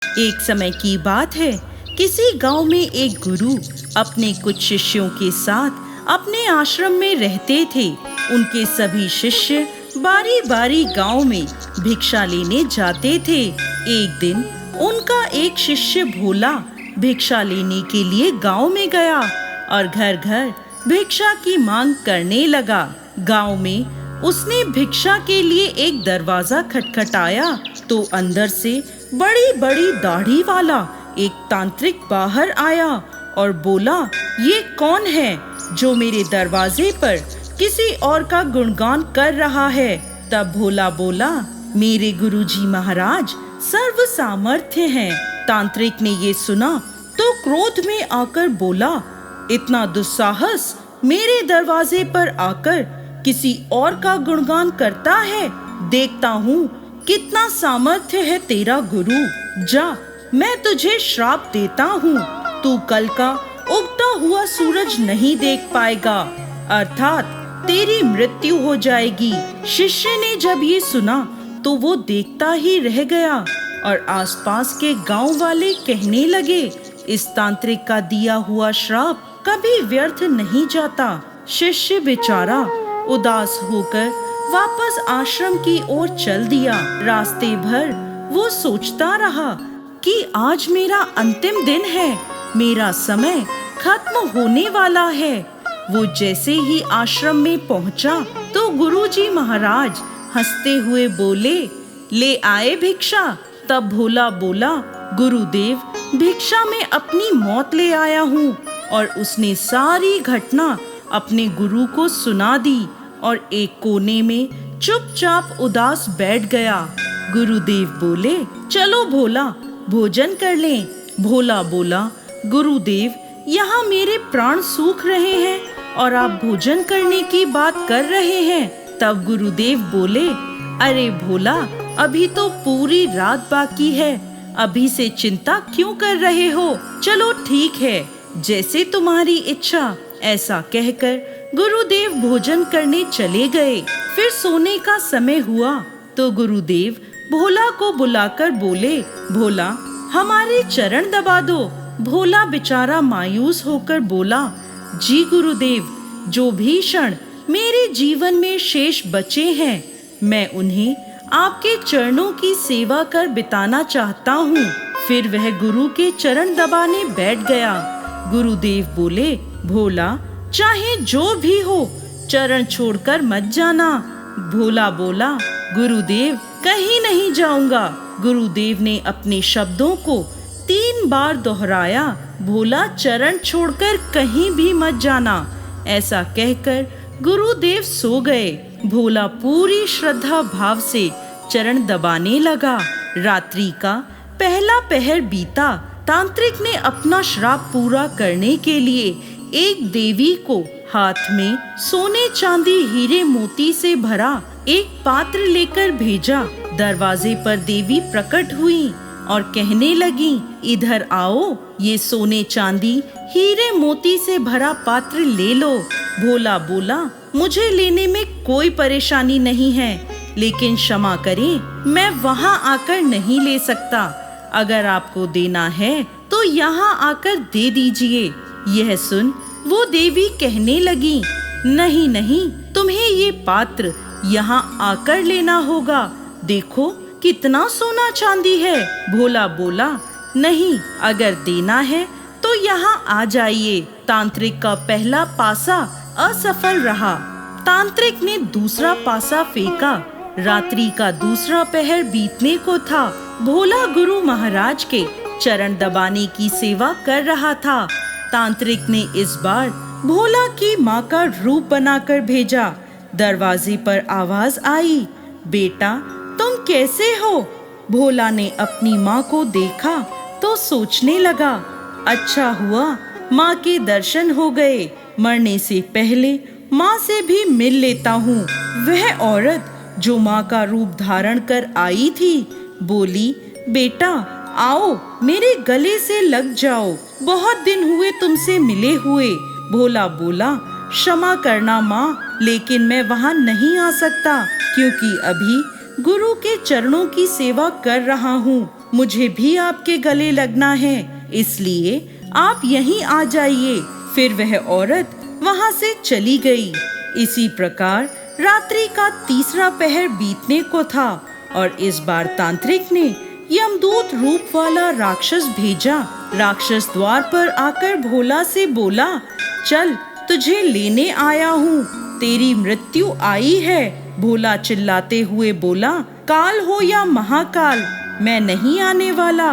एक समय की बात है, किसी गांव में एक गुरु अपने कुछ शिष्यों के साथ अपने आश्रम में रहते थे। उनके सभी शिष्य बारी-बारी गांव में भिक्षा लेने जाते थे। एक दिन उनका एक शिष्य भोला भिक्षा लेने के लिए गांव में गया और घर-घर भिक्षा की मांग करने लगा। गांव में उसने भिक्षा के लिए एक दरवाजा खटखटाया तो अंदर से बड़ी-बड़ी दाढ़ी वाला एक तांत्रिक बाहर आया और बोला, ये कौन है जो मेरे दरवाजे पर किसी और का गुणगान कर रहा है। तब भोला बोला, मेरे गुरुजी महाराज सर्व सामर्थ्य हैं। तांत्रिक ने ये सुना तो क्रोध में आकर बोला, इतना दुस्साहस मेरे दरवाजे पर आकर किसी और का गुणगान करता है। देखता हूँ कितना सामर्थ्य है तेरा गुरु। जा, मैं तुझे श्राप देता हूँ। तू कल का उगता हुआ सूरज नहीं देख पाएगा, अर्थात तेरी मृत्यु हो जाएगी। शिष्य ने जब ये सुना तो वो देखता ही रह गया और आसपास के गांव वाले कहने लगे, इस तांत्रिक का दिया हुआ श्राप कभी व्यर्थ नहीं जाता। शिष्य बेचारा उदास होकर वापस आश्रम की ओर चल दिया। रास्ते भर वो सोचता रहा कि आज मेरा अंतिम दिन है, मेरा समय खत्म होने वाला है। वो जैसे ही आश्रम में पहुंचा तो गुरुजी महाराज हंसते हुए बोले, ले आए भिक्षा। तब भोला बोला, गुरुदेव, भिक्षा में अपनी मौत ले आया हूँ। और उसने सारी घटना अपने गुरु को सुना दी और एक कोने में चुपचाप उदास बैठ गया। गुरुदेव बोले, चलो भोला, भोजन कर लें। भोला बोला, गुरुदेव, यहाँ मेरे प्राण सूख रहे हैं और आप भोजन करने की बात कर रहे हैं। तब गुरुदेव बोले, अरे भोला, अभी तो पूरी रात बाकी है, अभी से चिंता क्यों कर रहे हो। चलो ठीक है, जैसे तुम्हारी इच्छा। ऐसा कहकर गुरुदेव भोजन करने चले गए। फिर सोने का समय हुआ तो गुरुदेव भोला को बुलाकर बोले, भोला, हमारे चरण दबा दो। भोला बेचारा मायूस होकर बोला, जी गुरुदेव, जो भी क्षण मेरे जीवन में शेष बचे हैं, मैं उन्हें आपके चरणों की सेवा कर बिताना चाहता हूँ। फिर वह गुरु के चरण दबाने बैठ गया। गुरुदेव बोले, भोला, चाहे जो भी हो, चरण छोड़कर मत जाना। भोला बोला, गुरुदेव, कहीं नहीं जाऊंगा। गुरुदेव ने अपने शब्दों को 3 बार दोहराया, भोला, चरण छोड़कर कहीं भी मत जाना। ऐसा कहकर गुरुदेव सो गए। भोला पूरी श्रद्धा भाव से चरण दबाने लगा। रात्रि का पहला पहर बीता। तांत्रिक ने अपना श्राप पूरा करने के लिए एक देवी को हाथ में सोने चांदी हीरे मोती से भरा एक पात्र लेकर भेजा। दरवाजे पर देवी प्रकट हुई और कहने लगी, इधर आओ, ये सोने चांदी हीरे मोती से भरा पात्र ले लो। भोला बोला, मुझे लेने में कोई परेशानी नहीं है, लेकिन क्षमा करें, मैं वहाँ आकर नहीं ले सकता। अगर आपको देना है तो यहाँ आकर दे दीजिए। यह सुन वो देवी कहने लगी, नहीं नहीं, तुम्हें ये पात्र यहाँ आकर लेना होगा। देखो कितना सोना चांदी है। भोला बोला, नहीं, अगर देना है तो यहाँ आ जाइए। तांत्रिक का पहला पासा असफल रहा। तांत्रिक ने दूसरा पासा फेंका। रात्रि का दूसरा पहर बीतने को था। भोला गुरु महाराज के चरण दबाने की सेवा कर रहा था। तांत्रिक ने इस बार भोला की माँ का रूप बनाकर भेजा। दरवाजे पर आवाज आई, बेटा, तुम कैसे हो। भोला ने अपनी माँ को देखा तो सोचने लगा, अच्छा हुआ माँ के दर्शन हो गए। मरने से पहले माँ से भी मिल लेता हूँ। वह औरत जो माँ का रूप धारण कर आई थी बोली, बेटा आओ, मेरे गले से लग जाओ, बहुत दिन हुए तुमसे मिले हुए। भोला बोला, क्षमा करना माँ, लेकिन मैं वहाँ नहीं आ सकता, क्योंकि अभी गुरु के चरणों की सेवा कर रहा हूँ। मुझे भी आपके गले लगना है, इसलिए आप यहीं आ जाइए। फिर वह औरत वहां से चली गई। इसी प्रकार रात्रि का तीसरा पहर बीतने को था और इस बार तांत्रिक ने यमदूत रूप वाला राक्षस भेजा। राक्षस द्वार पर आकर भोला से बोला, चल तुझे लेने आया हूँ, तेरी मृत्यु आई है। भोला चिल्लाते हुए बोला, काल हो या महाकाल, मैं नहीं आने वाला।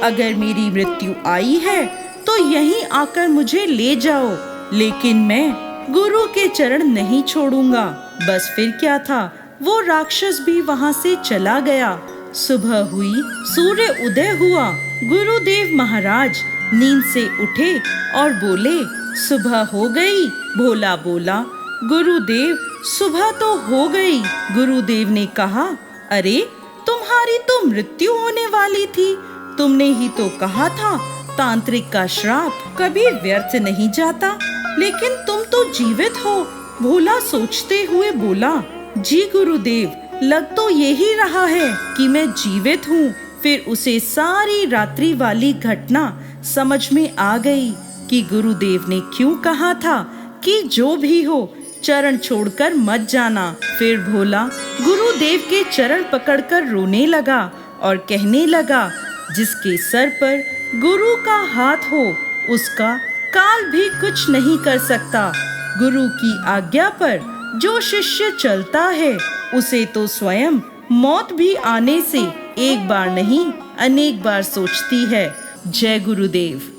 अगर मेरी मृत्यु आई है तो यहीं आकर मुझे ले जाओ, लेकिन मैं गुरु के चरण नहीं छोड़ूंगा। बस फिर क्या था, वो राक्षस भी वहां से चला गया। सुबह हुई, सूर्य उदय हुआ। गुरुदेव महाराज नींद से उठे और बोले, सुबह हो गई। भोला बोला, गुरुदेव सुबह तो हो गई। गुरुदेव ने कहा, अरे तुम्हारी तो मृत्यु होने वाली थी, तुमने ही तो कहा था तांत्रिक का श्राप कभी व्यर्थ नहीं जाता, लेकिन तुम तो जीवित हो। भोला सोचते हुए बोला, जी गुरुदेव, लग तो यही रहा है कि मैं जीवित हूँ। फिर उसे सारी रात्रि वाली घटना समझ में आ गई कि गुरुदेव ने क्यों कहा था कि जो भी हो चरण छोड़कर मत जाना। फिर भोला गुरुदेव के चरण पकड़कर रोने लगा और कहने लगा, जिसके सर पर गुरु का हाथ हो उसका काल भी कुछ नहीं कर सकता। गुरु की आज्ञा पर जो शिष्य चलता है उसे तो स्वयं मौत भी आने से एक बार नहीं अनेक बार सोचती है। जय गुरुदेव।